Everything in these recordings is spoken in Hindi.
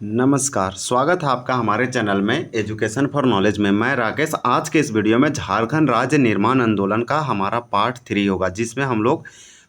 नमस्कार, स्वागत है आपका हमारे चैनल में एजुकेशन फॉर नॉलेज में। मैं राकेश। आज के इस वीडियो में झारखंड राज्य निर्माण आंदोलन का हमारा पार्ट 3 होगा, जिसमें हम लोग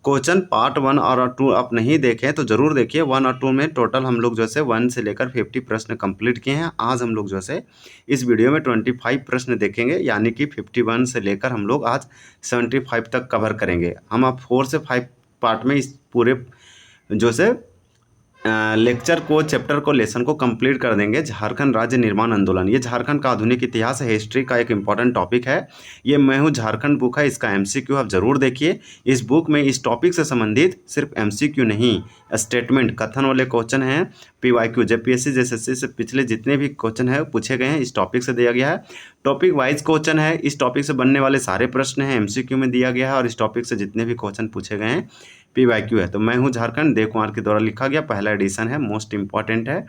क्वेश्चन पार्ट 1 और 2 आप नहीं देखें तो ज़रूर देखिए। 1 और 2 में टोटल हम लोग जैसे 1 से लेकर 50 प्रश्न कंप्लीट किए हैं। आज हम लोग जैसे इस वीडियो में 25 प्रश्न देखेंगे, यानी कि 51 से लेकर हम लोग आज 75 तक कवर करेंगे। हम अब 4 से 5 पार्ट में इस पूरे जो से लेक्चर को, चैप्टर को, लेसन को कंप्लीट कर देंगे। झारखंड राज्य निर्माण आंदोलन, ये झारखंड का आधुनिक इतिहास है, हिस्ट्री का एक इंपॉर्टेंट टॉपिक है। ये मैं हूँ झारखंड बुक है, इसका एमसीक्यू आप जरूर देखिए। इस बुक में इस टॉपिक से संबंधित सिर्फ एमसीक्यू नहीं, स्टेटमेंट, कथन वाले क्वेश्चन हैं। पीवाईक्यू, जेपीएससी जेएसएससी से पिछले जितने भी क्वेश्चन है पूछे गए हैं, इस टॉपिक से दिया गया है। टॉपिक वाइज क्वेश्चन है, इस टॉपिक से बनने वाले सारे प्रश्न हैं एमसीक्यू में दिया गया है, और इस टॉपिक से जितने भी क्वेश्चन पूछे गए हैं पीवाईक्यू है। तो मैं हूं झारखंड, देव कुमार के द्वारा लिखा गया पहला एडिशन है, मोस्ट इंपॉर्टेंट है।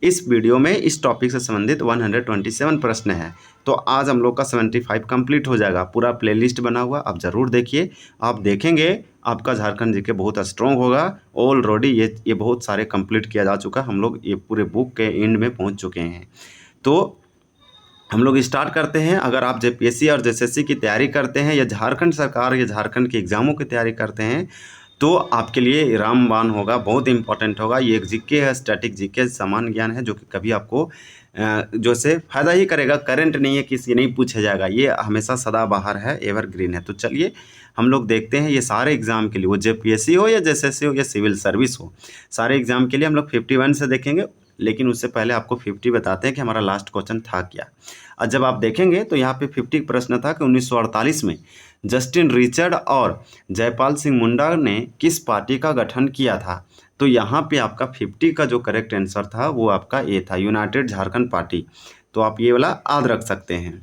इस वीडियो में इस टॉपिक से संबंधित 127 प्रश्न है। तो आज हम लोग का 75 कंप्लीट हो जाएगा। पूरा प्लेलिस्ट बना हुआ, आप ज़रूर देखिए। आप देखेंगे आपका झारखंड जी के बहुत स्ट्रॉन्ग होगा। ऑलरेडी ये बहुत सारे कंप्लीट किया जा चुका है। हम लोग ये पूरे बुक के एंड में पहुँच चुके हैं। तो हम लोग स्टार्ट करते हैं। अगर आप जेपीएससी और जेएसएससी की तैयारी करते हैं, या झारखंड सरकार या झारखंड के एग्ज़ामों की तैयारी करते हैं, तो आपके लिए रामबाण होगा, बहुत इंपॉर्टेंट होगा। ये एक जीके है, स्टैटिक जीके, सामान्य ज्ञान है, जो कि कभी आपको जो से फ़ायदा ही करेगा। करंट नहीं है, किसी नहीं पूछा जाएगा, ये हमेशा सदाबहार है, एवरग्रीन है। तो चलिए हम लोग देखते हैं। ये सारे एग्ज़ाम के लिए, वो जेपीएससी हो या जेएसएससी हो या सिविल सर्विस हो, सारे एग्ज़ाम के लिए हम लोग 51 से देखेंगे। लेकिन उससे पहले आपको 50 बताते हैं कि हमारा लास्ट क्वेश्चन था क्या। और जब आप देखेंगे तो यहाँ पे 50 प्रश्न था कि 1948 में जस्टिन रिचर्ड और जयपाल सिंह मुंडा ने किस पार्टी का गठन किया था। तो यहाँ पे आपका 50 का जो करेक्ट आंसर था वो आपका ए था, यूनाइटेड झारखंड पार्टी। तो आप ये वाला याद रख सकते हैं।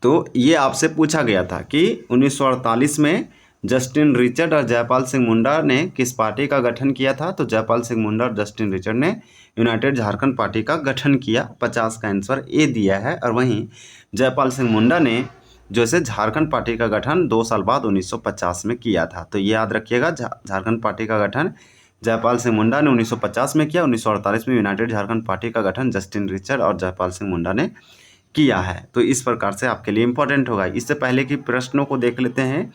तो ये आपसे पूछा गया था कि 1948 में जस्टिन रिचर्ड और जयपाल सिंह मुंडा ने किस पार्टी का गठन किया था। तो जयपाल सिंह मुंडा और जस्टिन रिचर्ड ने यूनाइटेड झारखंड पार्टी का गठन किया। 50 का आंसर ए दिया है। और वहीं जयपाल सिंह मुंडा ने जो है झारखंड पार्टी का गठन 2 साल बाद 1950 में किया था। तो ये याद रखिएगा, झारखंड पार्टी का गठन जयपाल सिंह मुंडा ने 1950 में किया। 1948 में यूनाइटेड झारखंड पार्टी का गठन जस्टिन रिचर्ड और जयपाल सिंह मुंडा ने किया है। तो इस प्रकार से आपके लिए इंपॉर्टेंट होगा। इससे पहले की प्रश्नों को देख लेते हैं।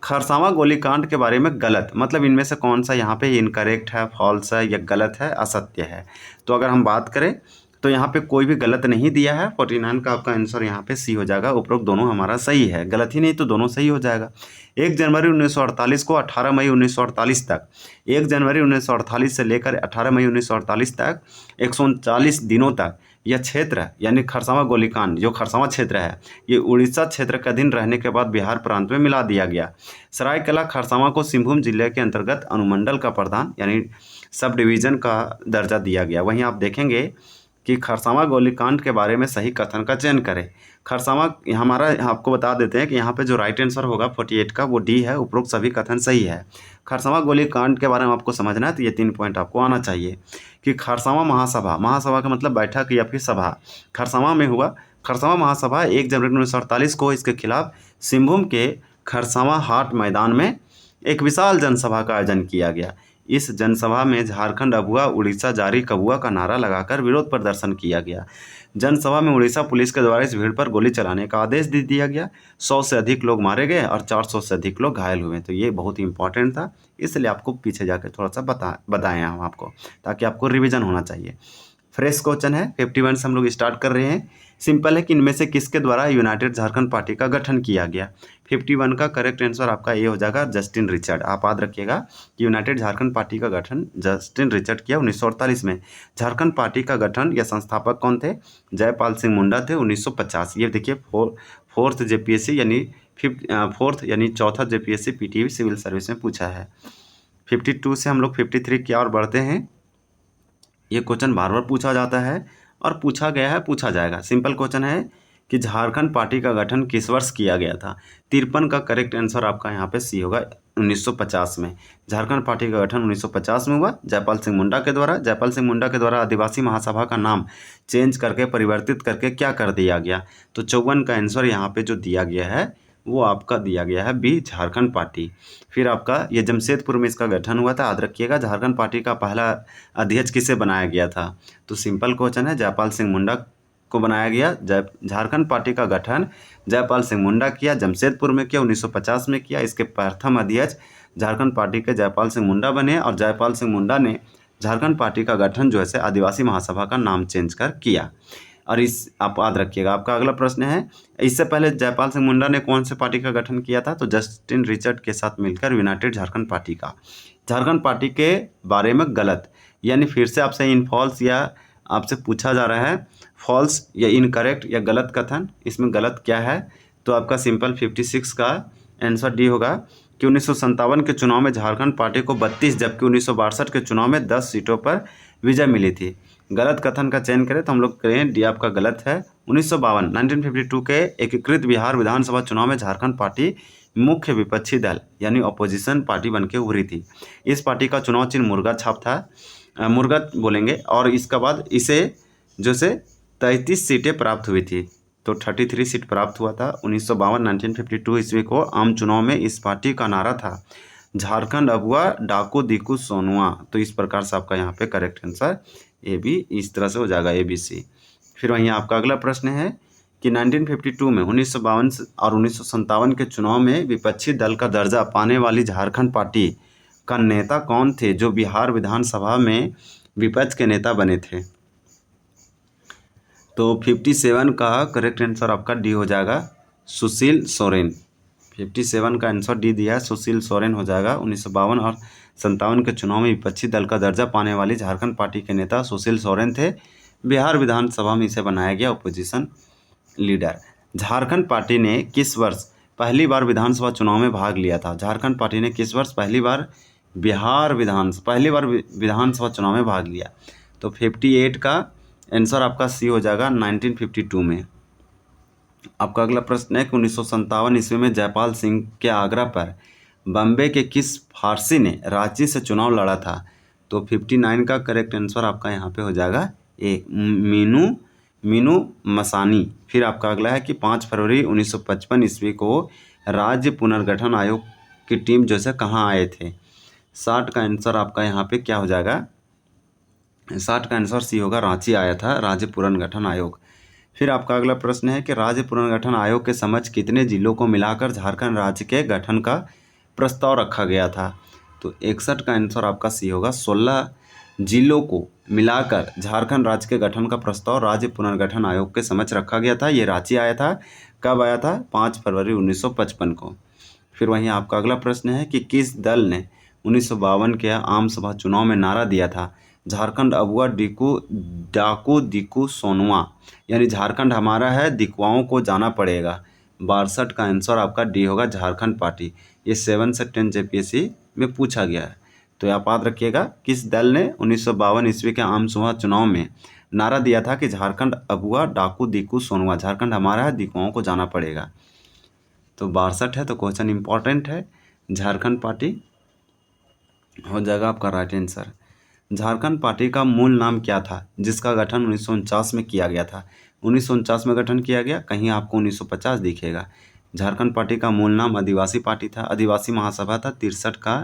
खरसावां गोलीकांड के बारे में गलत, मतलब इनमें से कौन सा यहाँ पे इनकरेक्ट है, फॉल्स है, या गलत है, असत्य है। तो अगर हम बात करें तो यहाँ पे कोई भी गलत नहीं दिया है। 49 का आपका आंसर यहाँ पे सी हो जाएगा। उपरोक्त दोनों हमारा सही है, गलत ही नहीं तो दोनों सही हो जाएगा। 1 जनवरी 1948 को 18 मई 1948 तक, 1 जनवरी 1948 से लेकर 18 मई 1948 तक 139 दिनों तक यह क्षेत्र, यानी खरसावां गोलीकांड, जो खरसावां क्षेत्र है, ये उड़ीसा क्षेत्र के अधीन रहने के बाद बिहार प्रांत में मिला दिया गया। सरायकेला खरसावां को सिंहभूम जिले के अंतर्गत अनुमंडल का प्रधान, यानी सब डिवीज़न का दर्जा दिया गया। वहीं आप देखेंगे कि खरसावां गोलीकांड के बारे में सही कथन का चयन करें। खरसावां हमारा आपको बता देते हैं कि यहाँ पे जो राइट आंसर होगा 48 का, वो डी है। उपरोक्त सभी कथन सही है। खरसावां गोलीकांड के बारे में आपको समझना है, तो ये 3 पॉइंट आपको आना चाहिए कि खरसावां महासभा, महासभा का मतलब बैठक या फिर सभा, खरसावां में हुआ। खरसावां महासभा 1 जनवरी 1948 को इसके खिलाफ सिंहभूम के खरसावां हाट मैदान में एक विशाल जनसभा का आयोजन किया गया। इस जनसभा में झारखंड अगुआ, उड़ीसा जारी कबुआ का नारा लगाकर विरोध प्रदर्शन किया गया। जनसभा में उड़ीसा पुलिस के द्वारा इस भीड़ पर गोली चलाने का आदेश दे दिया गया। 100 से अधिक लोग मारे गए और 400 से अधिक लोग घायल हुए। तो ये बहुत इंपॉर्टेंट था, इसलिए आपको पीछे जाकर थोड़ा सा बताएं हम आपको, ताकि आपको रिवीजन होना चाहिए। फ्रेश क्वेश्चन है, 51 से हम लोग स्टार्ट कर रहे हैं। सिंपल है कि इनमें से किसके द्वारा यूनाइटेड झारखंड पार्टी का गठन किया गया। 51 का करेक्ट आंसर आपका ये हो जाएगा, जस्टिन रिचर्ड। आप याद रखिएगा कि यूनाइटेड झारखंड पार्टी का गठन जस्टिन रिचर्ड किया 1948 में। झारखंड पार्टी का गठन या संस्थापक कौन थे? जयपाल सिंह मुंडा थे 1950। ये देखिए फोर्थ जेपीएससी यानी चौथा जेपीएससी पीटीवी सिविल सर्विस में पूछा है। 52 से हम लोग 53 की ओर बढ़ते हैं। ये क्वेश्चन बार बार पूछा जाता है और पूछा गया है, पूछा जाएगा। सिंपल क्वेश्चन है कि झारखंड पार्टी का गठन किस वर्ष किया गया था। 53 का करेक्ट आंसर आपका यहाँ पे सी होगा, 1950 में। झारखंड पार्टी का गठन 1950 में हुआ, जयपाल सिंह मुंडा के द्वारा। जयपाल सिंह मुंडा के द्वारा आदिवासी महासभा का नाम चेंज करके, परिवर्तित करके क्या कर दिया गया। तो 54 का आंसर यहाँ पे जो दिया गया है वो आपका दिया गया है बी, झारखंड पार्टी। फिर आपका ये जमशेदपुर में इसका गठन हुआ था। याद रखिएगा झारखंड पार्टी का पहला अध्यक्ष किसे बनाया गया था? तो सिंपल क्वेश्चन है, जयपाल सिंह मुंडा को बनाया गया। झारखंड पार्टी का गठन जयपाल सिंह मुंडा किया, जमशेदपुर में किया, 1950 में किया। इसके प्रथम अध्यक्ष झारखंड पार्टी के जयपाल सिंह मुंडा बने और जयपाल सिंह मुंडा ने झारखंड पार्टी का गठन जो है आदिवासी महासभा का नाम चेंज कर किया। और इस आप याद रखिएगा, आपका अगला प्रश्न है, इससे पहले जयपाल सिंह मुंडा ने कौन से पार्टी का गठन किया था? तो जस्टिन रिचर्ड के साथ मिलकर यूनाइटेड झारखंड पार्टी का। झारखंड पार्टी के बारे में गलत, यानी फिर से आपसे इन फॉल्स या आपसे पूछा जा रहा है फॉल्स या इनकरेक्ट या गलत कथन, इसमें गलत क्या है? तो आपका सिंपल 56 का आंसर डी होगा कि 1957 के चुनाव में झारखंड पार्टी को 32 जबकि 1962 के चुनाव में 10 सीटों पर विजय मिली थी। गलत कथन का चयन करें तो हम लोग करें डी, आपका गलत है। 1952 के एकीकृत बिहार विधानसभा चुनाव में झारखंड पार्टी मुख्य विपक्षी दल यानी अपोजिशन पार्टी बनके उभरी थी। इस पार्टी का चुनाव चिन्ह मुर्गा छाप था, मुर्गा बोलेंगे। और इसके बाद इसे जो से 33 सीटें प्राप्त हुई थी, तो 33 सीट प्राप्त हुआ था। 1952 ईस्वी को आम चुनाव में इस पार्टी का नारा था झारखंड अबुआ डाकू दिकू सोनुआ। तो इस प्रकार से आपका यहाँ पे करेक्ट आंसर ए बी इस तरह से हो जाएगा, ए बी सी। फिर वहीं आपका अगला प्रश्न है कि 1952 में 1952 और 1957 के चुनाव में विपक्षी दल का दर्जा पाने वाली झारखंड पार्टी का नेता कौन थे जो बिहार विधानसभा में विपक्ष के नेता बने थे? तो 57 का करेक्ट आंसर आपका डी हो जाएगा, सुशील सोरेन। 57 का आंसर डी दिया है, सुशील सोरेन हो जाएगा। 1952 और 57 के चुनाव में विपक्षी दल का दर्जा पाने वाली झारखंड पार्टी के नेता सुशील सोरेन थे। बिहार विधानसभा में इसे बनाया गया अपोजिशन लीडर। झारखंड पार्टी ने किस वर्ष पहली बार विधानसभा चुनाव में भाग लिया था? झारखंड पार्टी ने किस वर्ष पहली बार विधानसभा चुनाव में भाग लिया? तो 58 का आंसर आपका सी हो जाएगा, 1952 में। आपका अगला प्रश्न है कि 1957 ईस्वी में जयपाल सिंह के आग्रह पर बम्बे के किस फारसी ने रांची से चुनाव लड़ा था? तो 59 का करेक्ट आंसर आपका यहाँ पे हो जाएगा ए, मीनू मसानी। फिर आपका अगला है कि 5 फरवरी 1955 ईस्वी को राज्य पुनर्गठन आयोग की टीम जो है कहाँ आए थे? 60 का आंसर आपका यहाँ पे क्या हो जाएगा? 60 का आंसर सी होगा, रांची आया था राज्य पुनर्गठन आयोग। फिर आपका अगला प्रश्न है कि राज्य पुनर्गठन आयोग के समक्ष कितने जिलों को मिलाकर झारखंड राज्य के गठन का प्रस्ताव रखा गया था? तो 61 का आंसर आपका सी होगा, 16 जिलों को मिलाकर झारखंड राज्य के गठन का प्रस्ताव राज्य पुनर्गठन आयोग के समक्ष रखा गया था। ये रांची आया था, कब आया था? 5 फरवरी 1955 को। फिर वहीं आपका अगला प्रश्न है कि किस दल ने 1952 के आम सभा चुनाव में नारा दिया था झारखंड अबुआ डाकू दिकू सोनुआ, यानी झारखंड हमारा है, दिकवाओं को जाना पड़ेगा। 62 का आंसर आपका डी होगा, झारखंड पार्टी। ये 7 से 10 JPSC में पूछा गया है, तो आप याद रखिएगा किस दल ने 1952 ईस्वी के आम सभा चुनाव में नारा दिया था कि झारखंड अबुआ डाकू दिकू सोनुआ, झारखंड हमारा है, दिकवाओं को जाना पड़ेगा। तो 62 है, तो क्वेश्चन इंपॉर्टेंट है। झारखंड पार्टी हो जाएगा आपका राइट आंसर। झारखंड पार्टी का मूल नाम क्या था जिसका गठन 1949 में किया गया था? 1949 में गठन किया गया, कहीं आपको 1950 दिखेगा। झारखंड पार्टी का मूल नाम आदिवासी पार्टी था, आदिवासी महासभा था। 63 का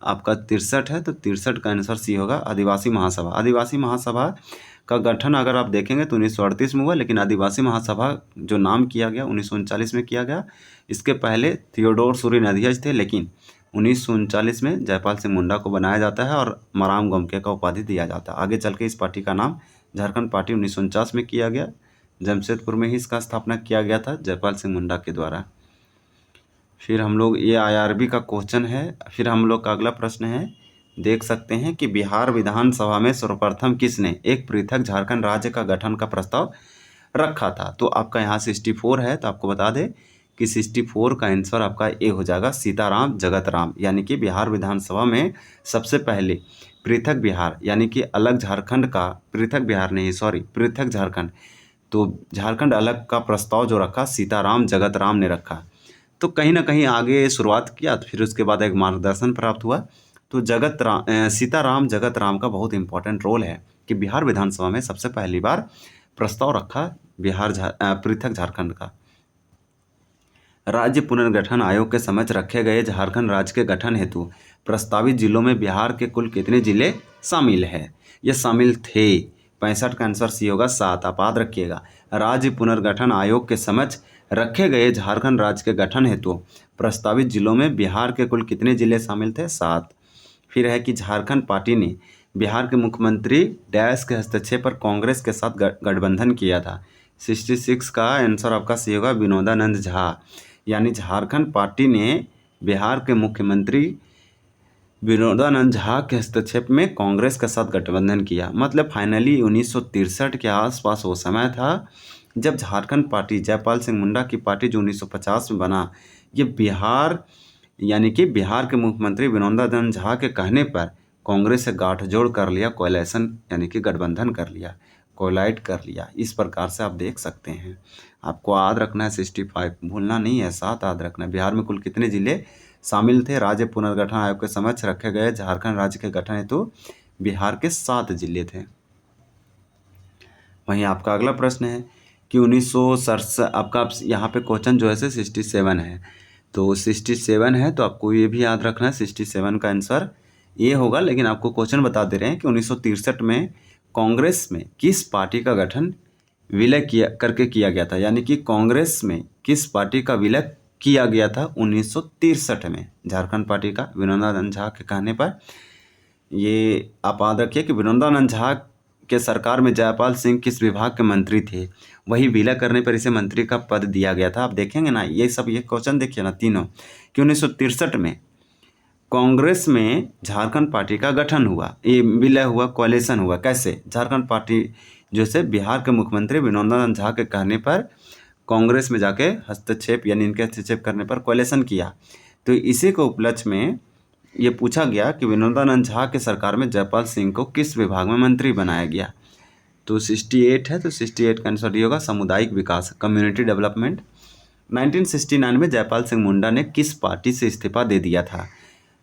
आपका 63 है, तो 63 का आंसर सी होगा, आदिवासी महासभा। आदिवासी महासभा का गठन अगर आप देखेंगे तो 1938 में हुआ, लेकिन आदिवासी महासभा जो नाम किया गया 1939 में किया गया। इसके पहले थियोडोर सूरी अध्यक्ष थे, लेकिन 1939 में जयपाल सिंह मुंडा को बनाया जाता है और मराम गमके का उपाधि दिया जाता है। आगे चल के इस पार्टी का नाम झारखंड पार्टी 1949 में किया गया। जमशेदपुर में ही इसका स्थापना किया गया था जयपाल सिंह मुंडा के द्वारा। फिर हम लोग ये IRB का क्वेश्चन है। फिर हम लोग का अगला प्रश्न है, देख सकते हैं कि बिहार विधानसभा में सर्वप्रथम किसने एक पृथक झारखंड राज्य का गठन का प्रस्ताव रखा था? तो आपका यहाँ 64 है, तो आपको बता दें कि 64 का आंसर आपका ए हो जाएगा, सीताराम जगत राम। यानी कि बिहार विधानसभा में सबसे पहले पृथक बिहार यानी कि अलग झारखंड का, पृथक बिहार नहीं सॉरी पृथक झारखंड, तो झारखंड अलग का प्रस्ताव जो रखा सीताराम जगत राम ने रखा। तो कहीं ना कहीं आगे शुरुआत किया, तो फिर उसके बाद एक मार्गदर्शन प्राप्त हुआ। तो सीताराम जगत राम का बहुत इंपॉर्टेंट रोल है कि बिहार विधानसभा में सबसे पहली बार प्रस्ताव रखा पृथक झारखंड का। राज्य पुनर्गठन आयोग के समक्ष रखे गए झारखंड राज्य के गठन हेतु प्रस्तावित जिलों में बिहार के कुल कितने जिले शामिल है? ये शामिल थे। 65 का आंसर सी होगा 7। आप याद रखिएगा, राज्य पुनर्गठन आयोग के समक्ष रखे गए झारखंड राज्य के गठन हेतु प्रस्तावित जिलों में बिहार के कुल कितने जिले शामिल थे? 7। फिर है कि झारखंड पार्टी ने बिहार के मुख्यमंत्री डैश के हस्तक्षेप पर कांग्रेस के साथ गठबंधन किया था। 66 का आंसर आपका सी होगा विनोदानंद झा। यानी झारखंड पार्टी ने बिहार के मुख्यमंत्री विनोदानंद झा के हस्तक्षेप में कांग्रेस के साथ गठबंधन किया। मतलब फाइनली 1963 के आसपास वो समय था जब झारखंड पार्टी, जयपाल सिंह मुंडा की पार्टी जो 1950 में बना, ये बिहार यानी कि बिहार के मुख्यमंत्री विनोदानंद झा के कहने पर कांग्रेस से गाठजोड़ कर लिया, कोएलिशन यानी कि गठबंधन कर लिया, कोलाइड कर लिया। इस प्रकार से आप देख सकते हैं। आपको याद रखना है 65, भूलना नहीं है, 7 याद रखना है। बिहार में कुल कितने जिले शामिल थे? राज्य पुनर्गठन आयोग के समक्ष रखे गए झारखंड राज्य के गठन हेतु बिहार के 7 जिले थे। वहीं आपका अगला प्रश्न है कि 1967, आपका यहाँ पे क्वेश्चन जो है 67 है, तो 67 है तो आपको ये भी याद रखना है 67 का आंसर ये होगा। लेकिन आपको क्वेश्चन बता दे रहे हैं कि 1963 में कांग्रेस में किस पार्टी का गठन विलय किया गया था? यानी कि कांग्रेस में किस पार्टी का विलय किया गया था 1963 में? झारखंड पार्टी का, विनोदानंद झा के कहने पर। ये आप याद रखिए कि विनोदानंद झा के सरकार में जयपाल सिंह किस विभाग के मंत्री थे? वही विलय करने पर इसे मंत्री का पद दिया गया था। आप देखेंगे ना, ये सब ये क्वेश्चन देखिए ना तीनों, कि 1963 में कांग्रेस में झारखंड पार्टी का गठन हुआ, ये विलय हुआ, कोएलिशन हुआ। कैसे? झारखंड पार्टी जैसे बिहार के मुख्यमंत्री विनोदानंद झा के कहने पर कांग्रेस में जाके हस्तक्षेप यानी इनके हस्तक्षेप करने पर कोएलिशन किया। तो इसी को उपलक्ष्य में ये पूछा गया कि विनोदानंद झा के सरकार में जयपाल सिंह को किस विभाग में मंत्री बनाया गया? तो 68 है, तो 68 का आंसर ये होगा सामुदायिक विकास, कम्युनिटी डेवलपमेंट। 1969 में जयपाल सिंह मुंडा ने किस पार्टी से इस्तीफा दे दिया था?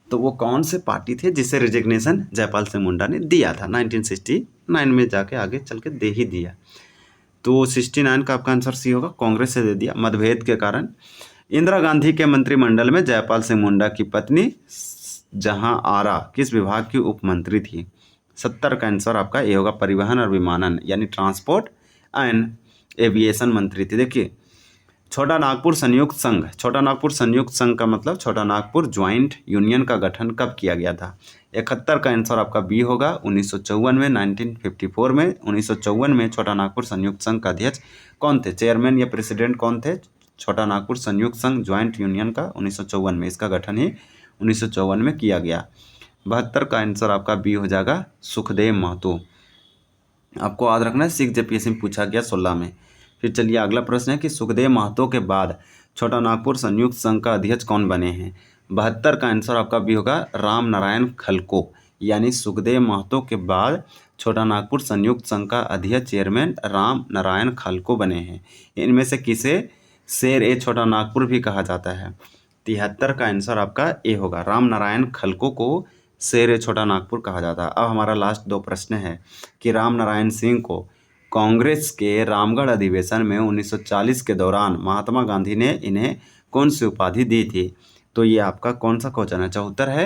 तो वो कौन से पार्टी थे जिसे रिजिग्नेशन जयपाल सिंह मुंडा ने दिया था? 1969 में जाके आगे चल के दे ही दिया। तो 69 का आपका आंसर सी होगा, कांग्रेस से दे दिया मतभेद के कारण। इंदिरा गांधी के मंत्रिमंडल में जयपाल सिंह मुंडा की पत्नी जहां आरा किस विभाग की उप मंत्री थी? 70 का आंसर आपका ये होगा परिवहन और विमानन यानी ट्रांसपोर्ट एंड एविएशन मंत्री थी। देखिए, छोटा नागपुर संयुक्त संघ, छोटा नागपुर संयुक्त संघ का मतलब छोटा नागपुर ज्वाइंट यूनियन का गठन कब किया गया था? 71 का आंसर आपका बी होगा 1954 में, 1954 में। 1954 में छोटा नागपुर संयुक्त संघ का अध्यक्ष कौन थे? चेयरमैन या प्रेसिडेंट कौन थे छोटा नागपुर संयुक्त संघ ज्वाइंट यूनियन का? 1954 में, इसका गठन ही 1954 में किया गया। 72 का आंसर आपका बी हो जाएगा सुखदेव महतो। आपको याद रखना है, सिक्स जेपीएससी में पूछा गया 16 में। फिर चलिए अगला प्रश्न है कि सुखदेव महतो के बाद छोटा नागपुर संयुक्त संघ का अध्यक्ष कौन बने हैं? 72 का आंसर आपका भी होगा राम नारायण खलको। यानी सुखदेव महतो के बाद छोटा नागपुर संयुक्त संघ का अध्यक्ष चेयरमैन राम नारायण खलको बने हैं। इनमें से किसे शेर ए छोटा नागपुर भी कहा जाता है? 73 का आंसर आपका ए होगा, राम नारायण खलको को शेर ए छोटा नागपुर कहा जाता है। अब हमारा लास्ट 2 प्रश्न है कि राम नारायण सिंह को कांग्रेस के रामगढ़ अधिवेशन में 1940 के दौरान महात्मा गांधी ने इन्हें कौन सी उपाधि दी थी? तो ये आपका कौन सा क्वेश्चन है? 74 है।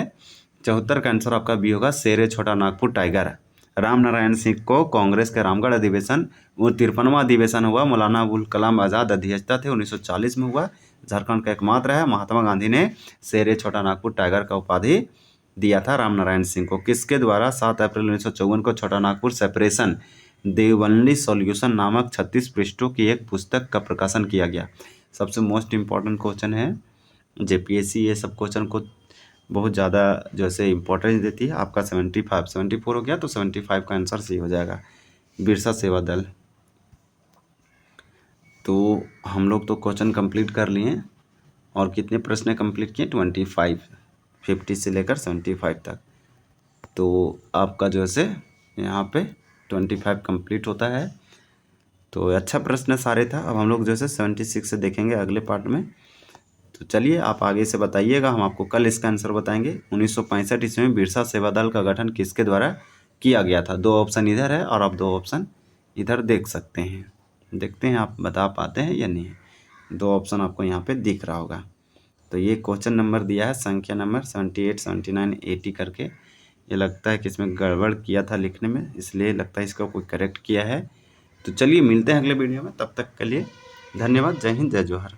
74 का आंसर आपका बी होगा शेर ए छोटा नागपुर टाइगर। राम नारायण सिंह को कांग्रेस के रामगढ़ अधिवेशन, वो 53वां अधिवेशन हुआ, मौलाना अबुल कलाम आज़ाद अध्यक्षता थे, 1940 में हुआ। झारखंड का एकमात्र है। महात्मा गांधी ने शेर ए छोटा नागपुर टाइगर का उपाधि दिया था राम नारायण सिंह को। किसके द्वारा 7 अप्रैल 1954 को छोटा नागपुर सेपरेशन देवनली सॉल्यूशन नामक 36 पृष्ठों की एक पुस्तक का प्रकाशन किया गया? सबसे मोस्ट इम्पॉर्टेंट क्वेश्चन है। जेपीएससी ये सब क्वेश्चन को बहुत ज़्यादा जैसे इम्पोर्टेंस देती है। आपका 74 हो गया, तो 75 का आंसर सी हो जाएगा बिरसा सेवा दल। तो हम लोग तो क्वेश्चन कंप्लीट कर लिए और कितने प्रश्न कंप्लीट किए? 25, 50 से लेकर 75 तक। तो आपका जो है यहाँ पे 25 कंप्लीट होता है। तो अच्छा प्रश्न सारे था। अब हम लोग जो है 76 से देखेंगे अगले पार्ट में। तो चलिए आप आगे से बताइएगा, हम आपको कल इसका आंसर बताएंगे। 1965 ईस्वी में बिरसा सेवा दल का गठन किसके द्वारा किया गया था? 2 ऑप्शन इधर है और आप 2 ऑप्शन इधर देख सकते हैं। देखते हैं आप बता पाते हैं या नहीं। 2 ऑप्शन आपको यहाँ पे दिख रहा होगा। तो ये क्वेश्चन नंबर दिया है संख्या नंबर 78, 79, 80 करके। ये लगता है कि इसमें गड़बड़ किया था लिखने में, इसलिए लगता है इसका कोई करेक्ट किया है। तो चलिए मिलते हैं अगले वीडियो में, तब तक के लिए धन्यवाद। जय हिंद, जय जोहर।